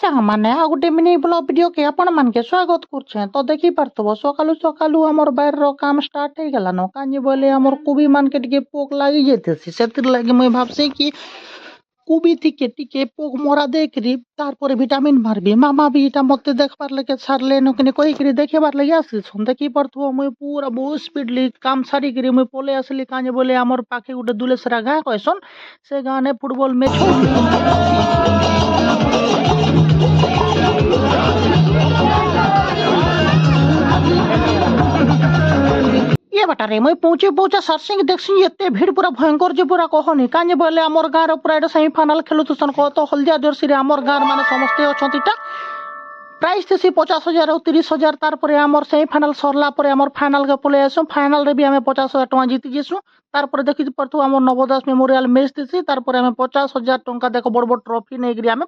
ସାଙ୍ଗମାନେ ଆଉ ଗୋଟେ ମିନି ବ୍ଲଗ୍ ଭିଡ଼ିଓକେ ଆପଣମାନକେ ସ୍ୱାଗତ କରୁଛେଁ। ତ ଦେଖିପାରୁଥିବ ସକାଳୁ ସକାଳୁ ଆମର ବାରିର କାମ ଷ୍ଟାର୍ଟ ହେଇଗଲାନ। କାଁଜି ବୋଲେ ଆମର କୁବି ମାନକେ ଟିକେ ପୋକ ଲାଗି ଯାଇଥିସି। ସେଥିର ଲାଗି ମୁଇଁ ଭାବସି କି କୁବି ଥିକେ ଟିକେ ପୋକ ମରା ଦେଇକିରି ତାରପରେ ଭିଟାମିନ୍ ମାରବି। ମାମା ବି ଏଇଟା ମତେ ଦେଖବାର ଲାଗି ଛାଡ଼ଲେନ କିନି କହିକିରି ଦେଖେବାର ଲାଗି ଆସିଛନ୍। ଦେଖିପାରୁଥିବ ମୁଇଁ ପୁରା ବହୁତ ସ୍ପିଡଲି କାମ ସାରିକିରି ମୁଇଁ ପଳେଇ ଆସିଲି। କାଁଜି ବୋଲେ ଆମର ପାଖେ ଗୋଟେ ଦୁଲେସରା ଗାଁ କହିସନ୍। ସେ ଗାଁରେ ଫୁଟବଲ ମ୍ୟାଚ୍ ये बाटारे मुई पहुंचे पहुंचा सरसिंग देखसी एते भीड़ पूरा भयंकर जे पूरा कहनी कांजे बोले हमर गाँव रे पूरा सेमीफाइनाल खेलुथसन कह तो हल्दिया जर्सी रे हमर गाँव माने समस्ते अछंतीटा प्राइस थी 50,000 और 30,000 तार पर आमर सेमीफाइनाल सरला पर आमर फाइनाल के पले आसु फाइनाल रे भी हमें 50,000 टका जीति जेसु तार पर देखि परथु हमर नवोदय मेमोरियल मैच थी तार पर हमें 50,000 टका देखो बड़ बड़ ट्रॉफी नै गिरी हमें